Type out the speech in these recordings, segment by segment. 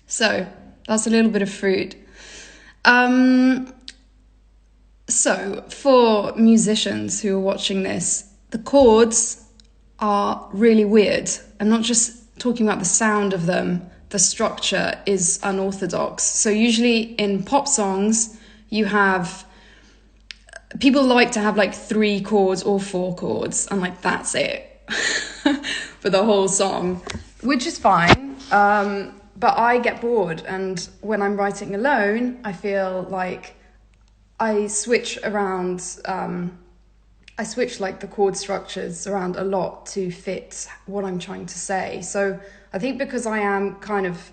So that's a little bit of fruit. So for musicians who are watching this, the chords are really weird. I'm not just talking about the sound of them. The structure is unorthodox. So usually in pop songs, you have... people like to have like 3 chords or 4 chords, and like that's it for the whole song, which is fine. But I get bored, and when I'm writing alone, I feel like I switch around. I switch like the chord structures around a lot to fit what I'm trying to say. So I think because I am kind of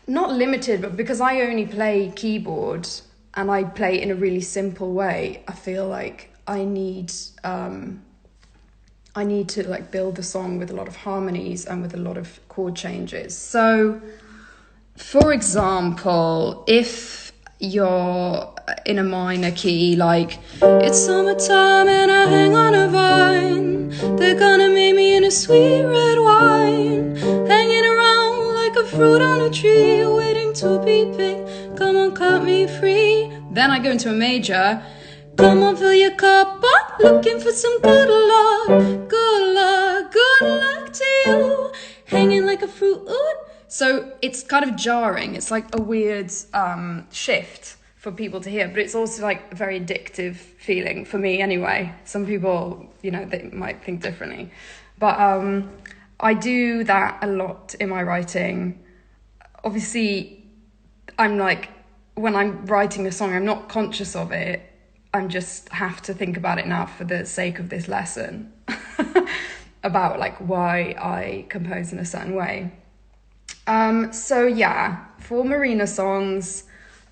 not limited, but because I only play keyboard and I play in a really simple way, I feel like I need to like build the song with a lot of harmonies and with a lot of chord changes. So, for example, if you're in a minor key, like it's summertime and I hang on a vine, they're gonna make me in a sweet red wine, hanging around like a fruit on a tree, waiting to be picked. Come on, cut me free. Then I go into a major. Come on, fill your cup up, looking for some good luck, good luck, good luck to you, hanging like a fruit. So it's kind of jarring. It's like a weird shift for people to hear, but it's also like a very addictive feeling for me anyway. Some people, they might think differently, but I do that a lot in my writing. Obviously, I'm like, when I'm writing a song, I'm not conscious of it. I just have to think about it now for the sake of this lesson about like why I compose in a certain way. So yeah, for Marina songs,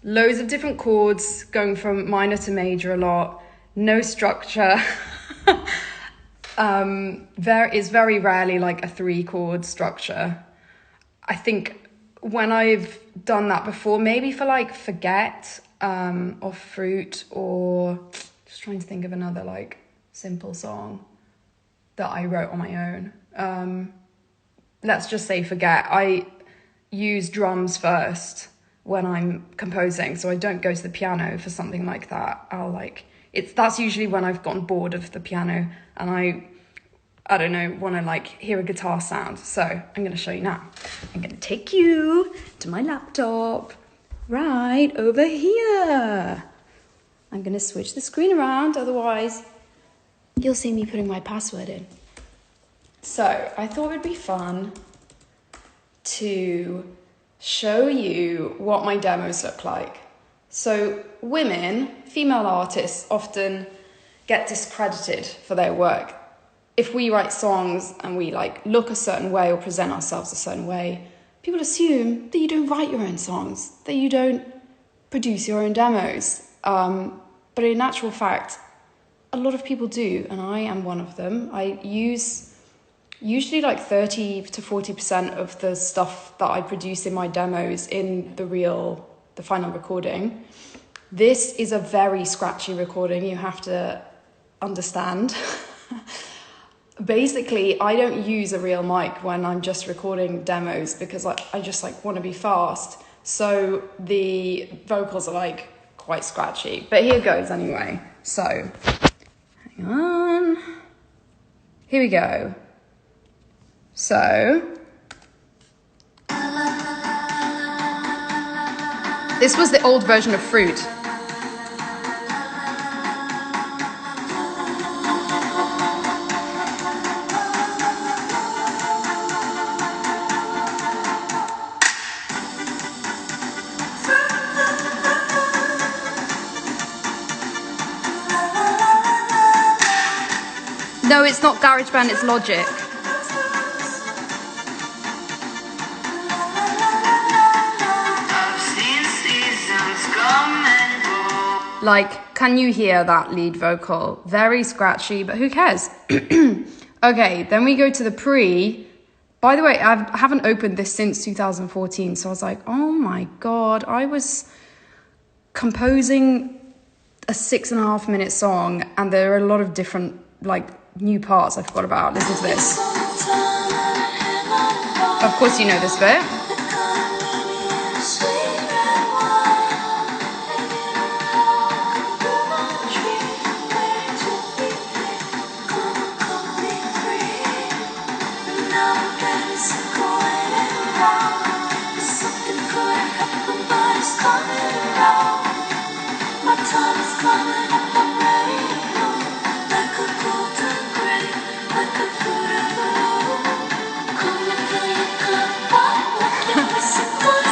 loads of different chords going from minor to major a lot, no structure. There is very rarely like a 3-chord structure. I think when I've done that before, maybe for like Forget, or Fruit, or just trying to think of another like simple song that I wrote on my own. Let's just say Forget. I use drums first when I'm composing, so I don't go to the piano for something like that. That's usually when I've gotten bored of the piano and I don't know, want to like hear a guitar sound. So I'm going to show you now. I'm going to take you to my laptop right over here. I'm going to switch the screen around, otherwise you'll see me putting my password in. So I thought it'd be fun to show you what my demos look like. So women, female artists often get discredited for their work. If we write songs and we like look a certain way or present ourselves a certain way, people assume that you don't write your own songs, that you don't produce your own demos. But in actual fact, a lot of people do, and I am one of them. I use usually like 30 to 40% of the stuff that I produce in my demos in the final recording. This is a very scratchy recording, you have to understand. Basically, I don't use a real mic when I'm just recording demos because I just like want to be fast. So the vocals are like quite scratchy, but here goes anyway. So, hang on. Here we go. So, this was the old version of Fruit. No, it's not GarageBand, it's Logic. Like, can you hear that lead vocal? Very scratchy, but who cares? Okay, then we go to the pre. By the way, I haven't opened this since 2014, so I was like, oh my God, I was composing a 6.5-minute song, and there are a lot of different, like, new parts I forgot about. Listen to this. Of course you know this bit.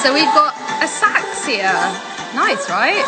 So we've got a sax here. Nice, right?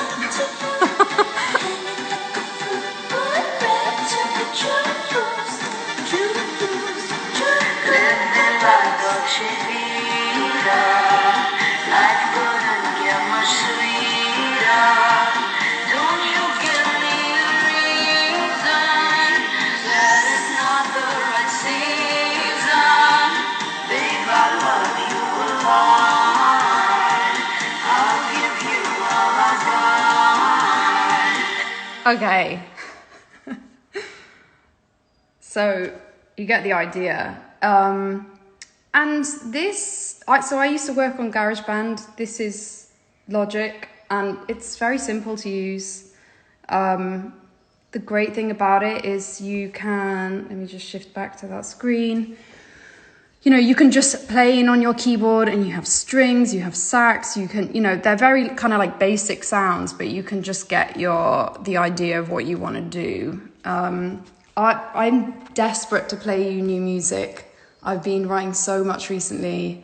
Okay. So you get the idea. And this, so I used to work on GarageBand. This is Logic, and it's very simple to use. The great thing about it is you can, let me just shift back to that screen. You know, you can just play in on your keyboard and you have strings, you have sax, you can, you know, they're very kind of like basic sounds, but you can just get the idea of what you want to do. I'm desperate to play you new music. I've been writing so much recently,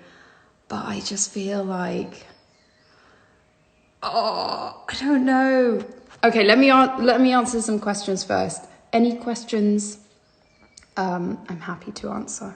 but I just feel like, I don't know. Okay, let me answer some questions first. Any questions? I'm happy to answer.